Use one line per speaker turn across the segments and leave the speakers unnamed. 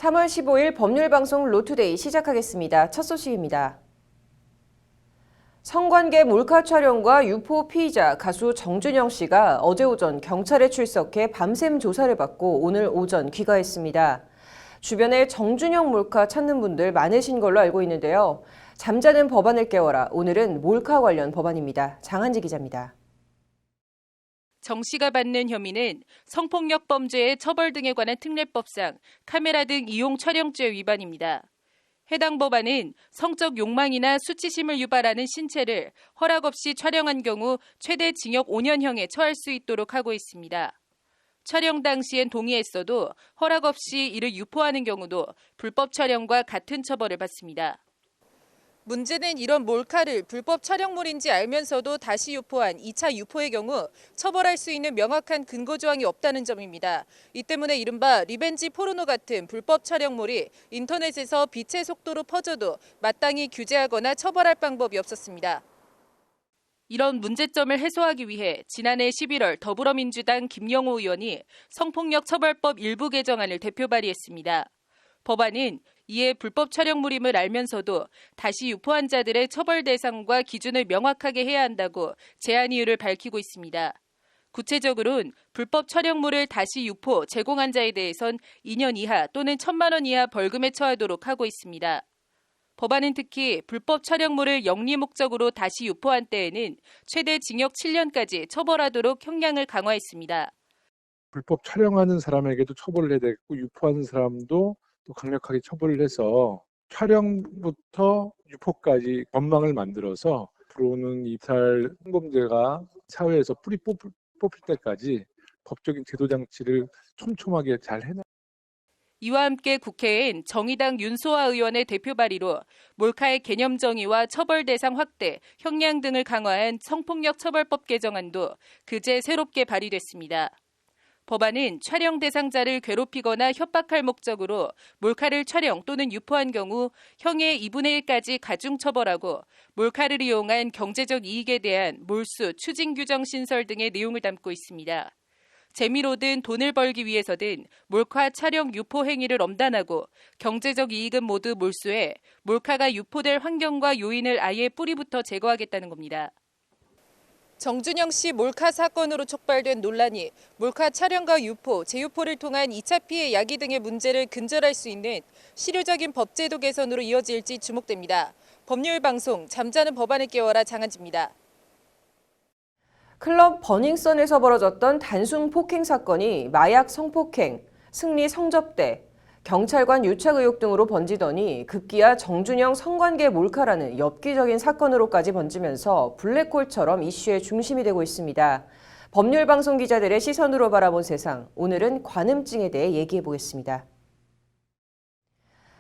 3월 15일 법률방송 로투데이 시작하겠습니다. 첫 소식입니다. 성관계 몰카 촬영과 유포 피의자 가수 정준영 씨가 어제 오전 경찰에 출석해 밤샘 조사를 받고 오늘 오전 귀가했습니다. 주변에 정준영 몰카 찾는 분들 많으신 걸로 알고 있는데요. 잠자는 법안을 깨워라. 오늘은 몰카 관련 법안입니다. 장한지 기자입니다.
정 씨가 받는 혐의는 성폭력 범죄의 처벌 등에 관한 특례법상 카메라 등 이용 촬영죄 위반입니다. 해당 법안은 성적 욕망이나 수치심을 유발하는 신체를 허락 없이 촬영한 경우 최대 징역 5년형에 처할 수 있도록 하고 있습니다. 촬영 당시엔 동의했어도 허락 없이 이를 유포하는 경우도 불법 촬영과 같은 처벌을 받습니다. 문제는 이런 몰카를 불법 촬영물인지 알면서도 다시 유포한 2차 유포의 경우 처벌할 수 있는 명확한 근거 조항이 없다는 점입니다. 이 때문에 이른바 리벤지 포르노 같은 불법 촬영물이 인터넷에서 빛의 속도로 퍼져도 마땅히 규제하거나 처벌할 방법이 없었습니다. 이런 문제점을 해소하기 위해 지난해 11월 더불어민주당 김영호 의원이 성폭력 처벌법 일부 개정안을 대표 발의했습니다. 법안은 이에 불법 촬영물임을 알면서도 다시 유포한 자들의 처벌 대상과 기준을 명확하게 해야 한다고 제안 이유를 밝히고 있습니다. 구체적으로는 불법 촬영물을 다시 유포, 제공한 자에 대해선 2년 이하 또는 1,000만 원 이하 벌금에 처하도록 하고 있습니다. 법안은 특히 불법 촬영물을 영리 목적으로 다시 유포한 때에는 최대 징역 7년까지 처벌하도록 형량을 강화했습니다.
불법 촬영하는 사람에게도 처벌을 해야 되고 유포하는 사람도 또 강력하게 처벌을 해서 촬영부터 유포까지 전망을 만들어서 앞으로는 이탈 성범죄가 사회에서 뿌리 뽑힐 때까지 법적인 제도 장치를 촘촘하게 잘 해놔.
이와 함께 국회엔 정의당 윤소아 의원의 대표 발의로 몰카의 개념 정의와 처벌 대상 확대, 형량 등을 강화한 성폭력 처벌법 개정안도 그제 새롭게 발의됐습니다. 법안은 촬영 대상자를 괴롭히거나 협박할 목적으로 몰카를 촬영 또는 유포한 경우 형의 2분의 1까지 가중 처벌하고 몰카를 이용한 경제적 이익에 대한 몰수, 추징 규정 신설 등의 내용을 담고 있습니다. 재미로든 돈을 벌기 위해서든 몰카 촬영 유포 행위를 엄단하고 경제적 이익은 모두 몰수해 몰카가 유포될 환경과 요인을 아예 뿌리부터 제거하겠다는 겁니다. 정준영 씨 몰카 사건으로 촉발된 논란이 몰카 촬영과 유포, 재유포를 통한 2차 피해 야기 등의 문제를 근절할 수 있는 실효적인 법제도 개선으로 이어질지 주목됩니다. 법률방송 잠자는 법안을 깨워라 장한지입니다.
클럽 버닝썬에서 벌어졌던 단순 폭행 사건이 마약 성폭행, 승리 성접대, 경찰관 유착 의혹 등으로 번지더니 급기야 정준영 성관계 몰카라는 엽기적인 사건으로까지 번지면서 블랙홀처럼 이슈의 중심이 되고 있습니다. 법률방송 기자들의 시선으로 바라본 세상, 오늘은 관음증에 대해 얘기해 보겠습니다.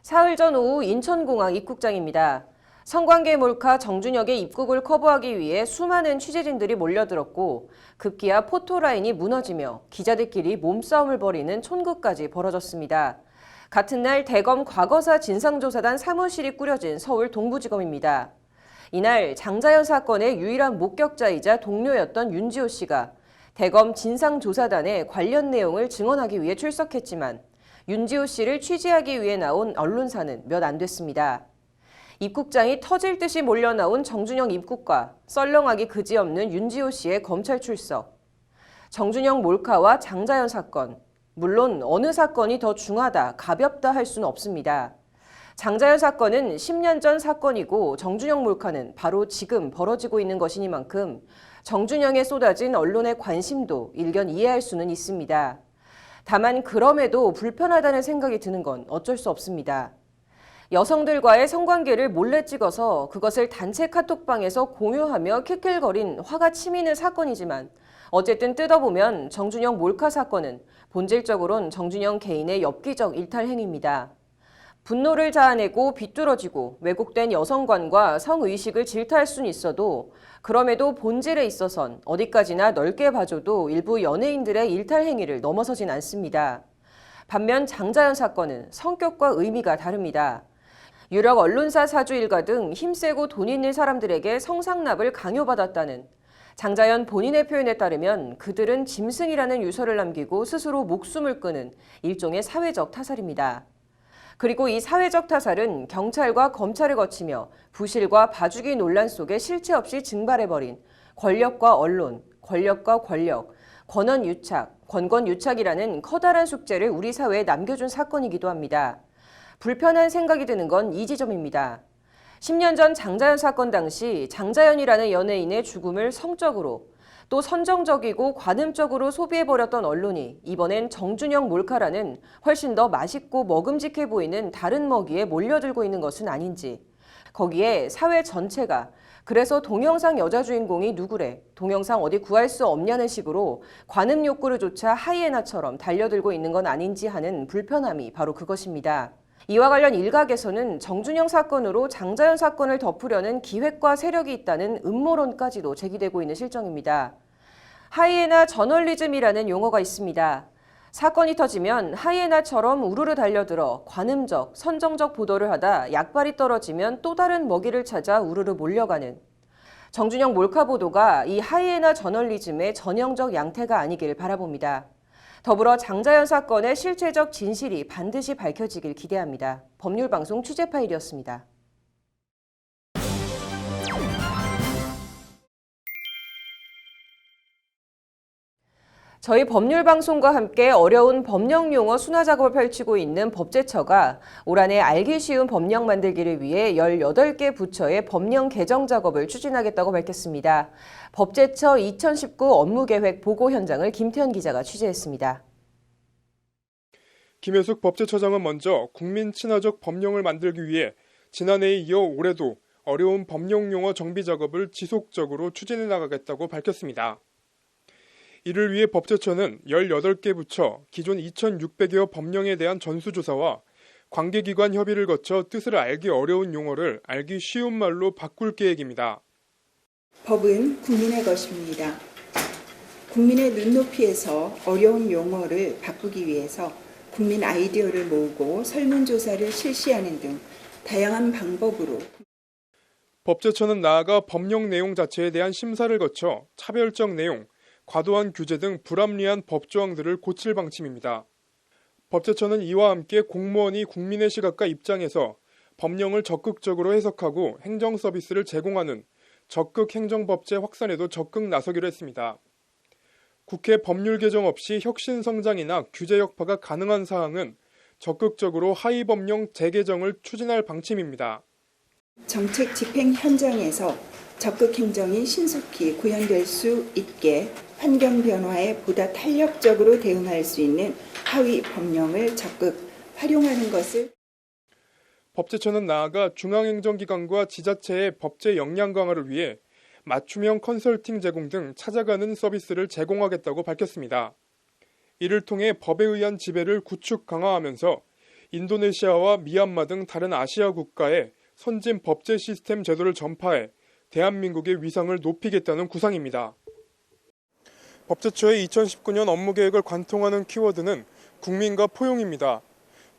사흘 전 오후 인천공항 입국장입니다. 성관계 몰카 정준영의 입국을 커버하기 위해 수많은 취재진들이 몰려들었고 급기야 포토라인이 무너지며 기자들끼리 몸싸움을 벌이는 촌극까지 벌어졌습니다. 같은 날 대검 과거사 진상조사단 사무실이 꾸려진 서울 동부지검입니다. 이날 장자연 사건의 유일한 목격자이자 동료였던 윤지호 씨가 대검 진상조사단에 관련 내용을 증언하기 위해 출석했지만 윤지호 씨를 취재하기 위해 나온 언론사는 몇 안 됐습니다. 입국장이 터질 듯이 몰려나온 정준영 입국과 썰렁하기 그지없는 윤지호 씨의 검찰 출석. 정준영 몰카와 장자연 사건. 물론 어느 사건이 더 중하다, 가볍다 할 수는 없습니다. 장자연 사건은 10년 전 사건이고 정준영 몰카는 바로 지금 벌어지고 있는 것이니만큼 정준영에 쏟아진 언론의 관심도 일견 이해할 수는 있습니다. 다만 그럼에도 불편하다는 생각이 드는 건 어쩔 수 없습니다. 여성들과의 성관계를 몰래 찍어서 그것을 단체 카톡방에서 공유하며 킥킬거린 화가 치미는 사건이지만 어쨌든 뜯어보면 정준영 몰카 사건은 본질적으론 정준영 개인의 엽기적 일탈 행위입니다. 분노를 자아내고 비뚤어지고 왜곡된 여성관과 성의식을 질타할 수는 있어도 그럼에도 본질에 있어선 어디까지나 넓게 봐줘도 일부 연예인들의 일탈 행위를 넘어서진 않습니다. 반면 장자연 사건은 성격과 의미가 다릅니다. 유력 언론사 사주 일가 등 힘세고 돈 있는 사람들에게 성상납을 강요받았다는 장자연 본인의 표현에 따르면 그들은 짐승이라는 유서를 남기고 스스로 목숨을 끊은 일종의 사회적 타살입니다. 그리고 이 사회적 타살은 경찰과 검찰을 거치며 부실과 봐주기 논란 속에 실체 없이 증발해버린 권력과 언론, 권력과 권력, 권언유착, 권권유착이라는 커다란 숙제를 우리 사회에 남겨준 사건이기도 합니다. 불편한 생각이 드는 건 이 지점입니다. 10년 전 장자연 사건 당시 장자연이라는 연예인의 죽음을 성적으로 또 선정적이고 관음적으로 소비해버렸던 언론이 이번엔 정준영 몰카라는 훨씬 더 맛있고 먹음직해 보이는 다른 먹이에 몰려들고 있는 것은 아닌지, 거기에 사회 전체가 그래서 동영상 여자 주인공이 누구래, 동영상 어디 구할 수 없냐는 식으로 관음 욕구를 좇아 하이에나처럼 달려들고 있는 건 아닌지 하는 불편함이 바로 그것입니다. 이와 관련 일각에서는 정준영 사건으로 장자연 사건을 덮으려는 기획과 세력이 있다는 음모론까지도 제기되고 있는 실정입니다. 하이에나 저널리즘이라는 용어가 있습니다. 사건이 터지면 하이에나처럼 우르르 달려들어 관음적, 선정적 보도를 하다 약발이 떨어지면 또 다른 먹이를 찾아 우르르 몰려가는, 정준영 몰카 보도가 이 하이에나 저널리즘의 전형적 양태가 아니길 바라봅니다. 더불어 장자연 사건의 실체적 진실이 반드시 밝혀지길 기대합니다. 법률방송 취재 파일이었습니다. 저희 법률방송과 함께 어려운 법령 용어 순화 작업을 펼치고 있는 법제처가 올 한해 알기 쉬운 법령 만들기를 위해 18개 부처의 법령 개정 작업을 추진하겠다고 밝혔습니다. 법제처 2019 업무계획 보고 현장을 김태현 기자가 취재했습니다.
김혜숙 법제처장은 먼저 국민 친화적 법령을 만들기 위해 지난해에 이어 올해도 어려운 법령 용어 정비 작업을 지속적으로 추진해 나가겠다고 밝혔습니다. 이를 위해 법제처는 18개 부처 기존 2,600여 법령에 대한 전수조사와 관계기관 협의를 거쳐 뜻을 알기 어려운 용어를 알기 쉬운 말로 바꿀 계획입니다.
법은 국민의 것입니다. 국민의 눈높이에서 어려운 용어를 바꾸기 위해서 국민 아이디어를 모으고 설문조사를 실시하는 등 다양한 방법으로
법제처는 나아가 법령 내용 자체에 대한 심사를 거쳐 차별적 내용, 과도한 규제 등 불합리한 법조항들을 고칠 방침입니다. 법제처는 이와 함께 공무원이 국민의 시각과 입장에서 법령을 적극적으로 해석하고 행정 서비스를 제공하는 적극 행정법제 확산에도 적극 나서기로 했습니다. 국회 법률 개정 없이 혁신 성장이나 규제 혁파가 가능한 사항은 적극적으로 하위 법령 재개정을 추진할 방침입니다.
정책 집행 현장에서 적극 행정이 신속히 구현될 수 있게 환경 변화에 보다 탄력적으로 대응할 수 있는 하위 법령을 적극 활용하는 것을
법제처는 나아가 중앙행정기관과 지자체의 법제 역량 강화를 위해 맞춤형 컨설팅 제공 등 찾아가는 서비스를 제공하겠다고 밝혔습니다. 이를 통해 법에 의한 지배를 구축 강화하면서 인도네시아와 미얀마 등 다른 아시아 국가에 선진 법제 시스템 제도를 전파해 대한민국의 위상을 높이겠다는 구상입니다. 법제처의 2019년 업무계획을 관통하는 키워드는 국민과 포용입니다.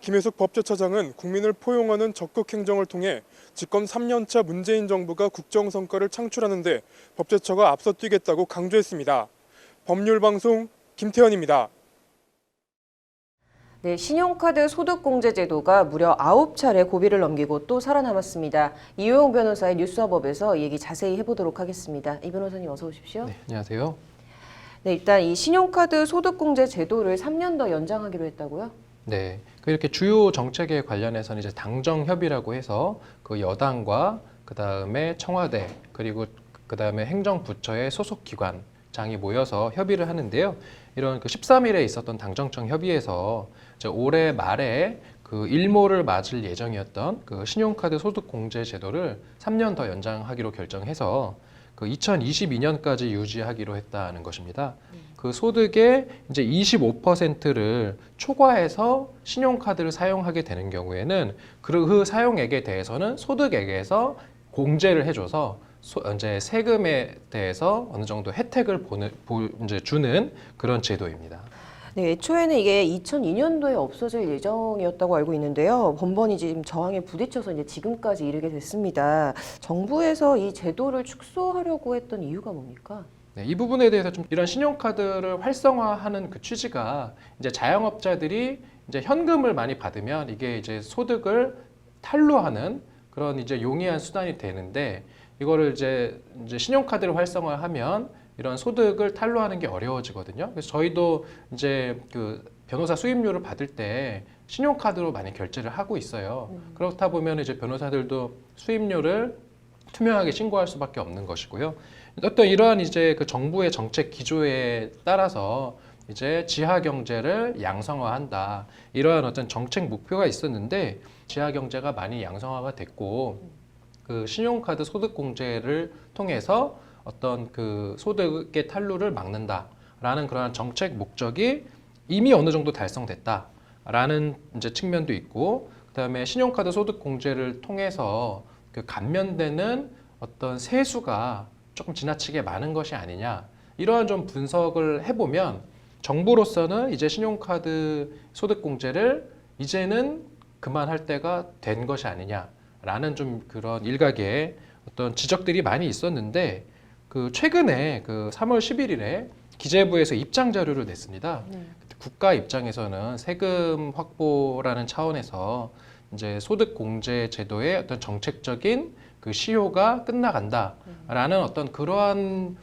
김혜숙 법제처장은 국민을 포용하는 적극 행정을 통해 집권 3년차 문재인 정부가 국정성과를 창출하는 데 법제처가 앞서 뛰겠다고 강조했습니다. 법률방송 김태현입니다.
네, 신용카드 소득공제 제도가 무려 9차례 고비를 넘기고 또 살아남았습니다. 이효영 변호사의 뉴스화법에서 이 얘기 자세히 해보도록 하겠습니다. 이 변호사님 어서 오십시오.
네, 안녕하세요.
네, 일단 이 신용카드 소득공제 제도를 3년 더 연장하기로 했다고요?
네, 이렇게 주요 정책에 관련해서는 이제 당정협의라고 해서 그 여당과 그 다음에 청와대 그리고 그 다음에 행정부처의 소속 기관장이 모여서 협의를 하는데요. 이런 그 13일에 있었던 당정청 협의에서 이제 올해 말에 그 일몰을 맞을 예정이었던 그 신용카드 소득공제 제도를 3년 더 연장하기로 결정해서 그 2022년까지 유지하기로 했다는 것입니다. 그 소득의 이제 25%를 초과해서 신용카드를 사용하게 되는 경우에는 그 사용액에 대해서는 소득액에서 공제를 해줘서 이제 세금에 대해서 어느 정도 혜택을 이제 주는 그런 제도입니다.
네, 애초에는 이게 2002년도에 없어질 예정이었다고 알고 있는데요. 번번이 지금 저항에 부딪혀서 이제 지금까지 이르게 됐습니다. 정부에서 이 제도를 축소하려고 했던 이유가 뭡니까?
네, 이 부분에 대해서 좀 이런 신용카드를 활성화하는 그 취지가 이제 자영업자들이 이제 현금을 많이 받으면 이게 이제 소득을 탈루하는 그런 이제 용이한 수단이 되는데 이거를 이제 신용카드를 활성화하면 이런 소득을 탈루하는 게 어려워지거든요. 그래서 저희도 이제 그 변호사 수임료를 받을 때 신용카드로 많이 결제를 하고 있어요. 그렇다 보면 이제 변호사들도 수임료를 투명하게 신고할 수밖에 없는 것이고요. 어떤 이러한 이제 그 정부의 정책 기조에 따라서 이제 지하 경제를 양성화한다. 이러한 어떤 정책 목표가 있었는데 지하 경제가 많이 양성화가 됐고 그 신용카드 소득 공제를 통해서 어떤 그 소득의 탈루를 막는다라는 그러한 정책 목적이 이미 어느 정도 달성됐다라는 이제 측면도 있고, 그다음에 신용카드 소득 공제를 통해서 그 감면되는 어떤 세수가 조금 지나치게 많은 것이 아니냐, 이러한 좀 분석을 해보면 정부로서는 이제 신용카드 소득 공제를 이제는 그만할 때가 된 것이 아니냐라는 좀 그런 일각의 어떤 지적들이 많이 있었는데, 그 최근에 그 3월 11일에 기재부에서 입장 자료를 냈습니다. 국가 입장에서는 세금 확보라는 차원에서 이제 소득 공제 제도의 어떤 정책적인 그 시효가 끝나간다라는 어떤 그러한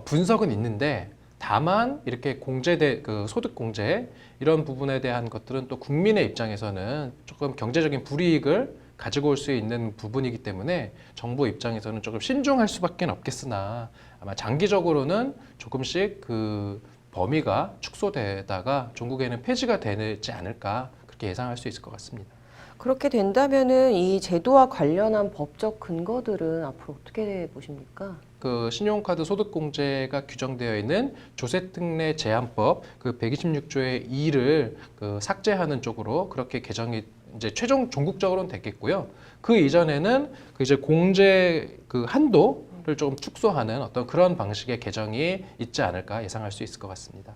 분석은 있는데, 다만 이렇게 그 소득 공제 이런 부분에 대한 것들은 또 국민의 입장에서는 조금 경제적인 불이익을 가지고 올 수 있는 부분이기 때문에 정부 입장에서는 조금 신중할 수밖에 없겠으나 아마 장기적으로는 조금씩 그 범위가 축소되다가 종국에는 폐지가 되지 않을까, 그렇게 예상할 수 있을 것 같습니다.
그렇게 된다면은 이 제도와 관련한 법적 근거들은 앞으로 어떻게 보십니까?
그 신용카드 소득공제가 규정되어 있는 조세특례 제한법 그 126조의 2를 그 삭제하는 쪽으로 그렇게 개정이 이제 최종 종국적으로는 됐겠고요. 그 이전에는 그 이제 공제 그 한도를 좀 축소하는 어떤 그런 방식의 개정이 있지 않을까 예상할 수 있을 것 같습니다.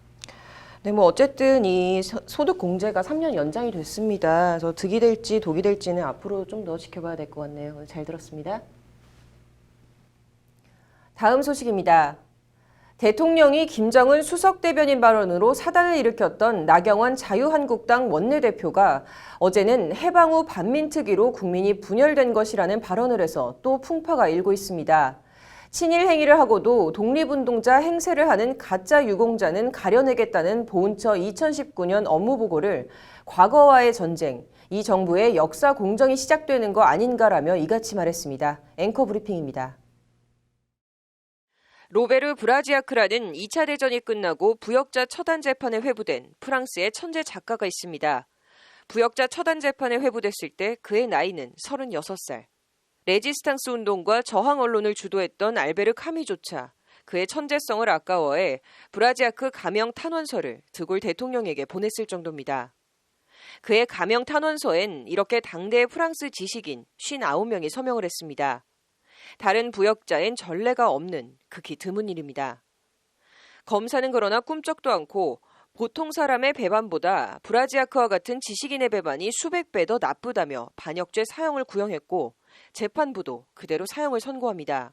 네, 뭐 어쨌든 이 소득 공제가 3년 연장이 됐습니다. 그래서 득이 될지 독이 될지는 앞으로 좀 더 지켜봐야 될 것 같네요. 오늘 잘 들었습니다. 다음 소식입니다. 대통령이 김정은 수석 대변인 발언으로 사단을 일으켰던 나경원 자유한국당 원내대표가 어제는 해방 후 반민특위로 국민이 분열된 것이라는 발언을 해서 또 풍파가 일고 있습니다. 친일 행위를 하고도 독립운동자 행세를 하는 가짜 유공자는 가려내겠다는 보훈처 2019년 업무보고를 과거와의 전쟁, 이 정부의 역사 공정이 시작되는 거 아닌가라며 이같이 말했습니다. 앵커 브리핑입니다. 로베르 브라지아크라는 2차 대전이 끝나고 부역자 처단 재판에 회부된 프랑스의 천재 작가가 있습니다. 부역자 처단 재판에 회부됐을 때 그의 나이는 36살. 레지스탕스 운동과 저항 언론을 주도했던 알베르 카미조차 그의 천재성을 아까워해 브라지아크 가명 탄원서를 드골 대통령에게 보냈을 정도입니다. 그의 가명 탄원서엔 이렇게 당대의 프랑스 지식인 59명이 서명을 했습니다. 다른 부역자엔 전례가 없는 극히 드문 일입니다. 검사는 그러나 꿈쩍도 않고 보통 사람의 배반보다 브라지아크와 같은 지식인의 배반이 수백 배 더 나쁘다며 반역죄 사형을 구형했고 재판부도 그대로 사형을 선고합니다.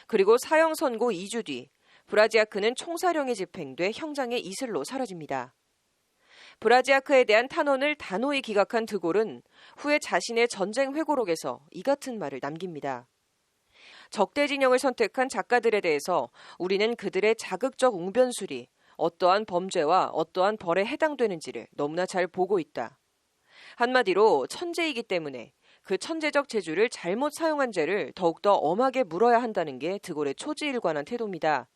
그리고 사형 선고 2주 뒤 브라지아크는 총사령에 집행돼 형장의 이슬로 사라집니다. 브라지아크에 대한 탄원을 단호히 기각한 드골은 후에 자신의 전쟁 회고록에서 이 같은 말을 남깁니다. 적대 진영을 선택한 작가들에 대해서 우리는 그들의 자극적 웅변술이 어떠한 범죄와 어떠한 벌에 해당되는지를 너무나 잘 보고 있다. 한마디로 천재이기 때문에 그 천재적 재주를 잘못 사용한 죄를 더욱더 엄하게 물어야 한다는 게 드골의 초지일관한 태도입니다.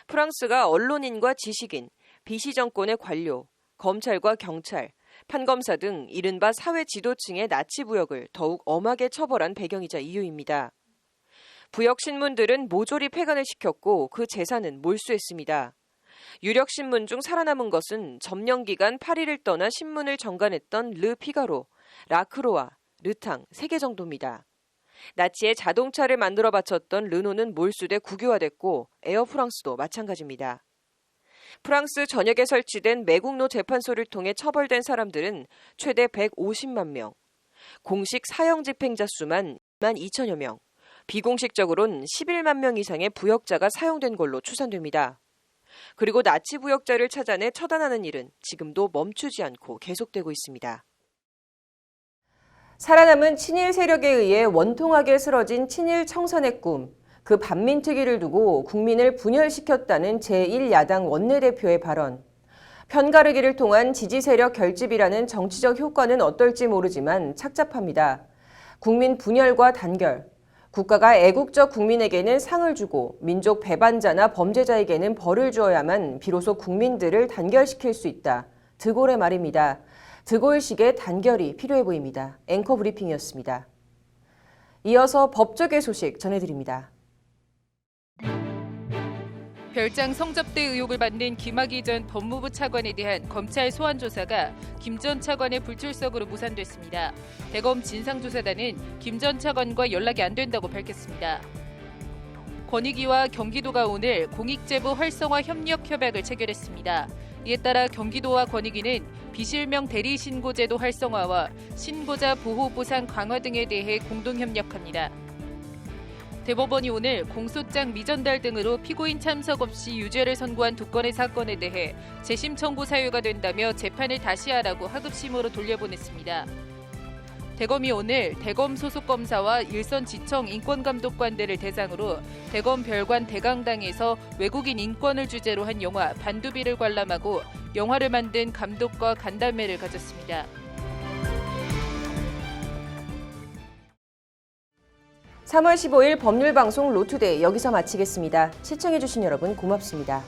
프랑스가 언론인과 지식인, 비시 정권의 관료, 검찰과 경찰, 판검사 등 이른바 사회 지도층의 나치 부역을 더욱 엄하게 처벌한 배경이자 이유입니다. 부역 신문들은 모조리 폐간을 시켰고 그 재산은 몰수했습니다. 유력 신문 중 살아남은 것은 점령 기간 파리를 떠나 신문을 정관했던 르 피가로, 라크로아, 르탕 3개 정도입니다. 나치의 자동차를 만들어 바쳤던 르노는 몰수돼 국유화됐고 에어프랑스도 마찬가지입니다. 프랑스 전역에 설치된 매국노 재판소를 통해 처벌된 사람들은 최대 150만 명, 공식 사형 집행자 수만 2만 2천여 명, 비공식적으로는 11만 명 이상의 부역자가 사용된 걸로 추산됩니다. 그리고 나치 부역자를 찾아내 처단하는 일은 지금도 멈추지 않고 계속되고 있습니다. 살아남은 친일 세력에 의해 원통하게 쓰러진 친일 청산의 꿈, 그 반민특위를 두고 국민을 분열시켰다는 제1야당 원내대표의 발언. 편가르기를 통한 지지 세력 결집이라는 정치적 효과는 어떨지 모르지만 착잡합니다. 국민 분열과 단결, 국가가 애국적 국민에게는 상을 주고 민족 배반자나 범죄자에게는 벌을 주어야만 비로소 국민들을 단결시킬 수 있다. 드골의 말입니다. 드골식의 단결이 필요해 보입니다. 앵커 브리핑이었습니다. 이어서 법조계 소식 전해드립니다.
별장 성접대 의혹을 받는 김학의 전 법무부 차관에 대한 검찰 소환 조사가 김 전 차관의 불출석으로 무산됐습니다. 대검 진상조사단은 김 전 차관과 연락이 안 된다고 밝혔습니다. 권익위와 경기도가 오늘 공익제보 활성화 협력 협약을 체결했습니다. 이에 따라 경기도와 권익위는 비실명 대리 신고제도 활성화와 신고자 보호 보상 강화 등에 대해 공동 협력합니다. 대법원이 오늘 공소장 미전달 등으로 피고인 참석 없이 유죄를 선고한 2건의 사건에 대해 재심 청구 사유가 된다며 재판을 다시 하라고 하급심으로 돌려보냈습니다. 대검이 오늘 대검 소속 검사와 일선지청 인권감독관들을 대상으로 대검 별관 대강당에서 외국인 인권을 주제로 한 영화 반두비를 관람하고 영화를 만든 감독과 간담회를 가졌습니다.
3월 15일 법률방송 로투데이 여기서 마치겠습니다. 시청해주신 여러분 고맙습니다.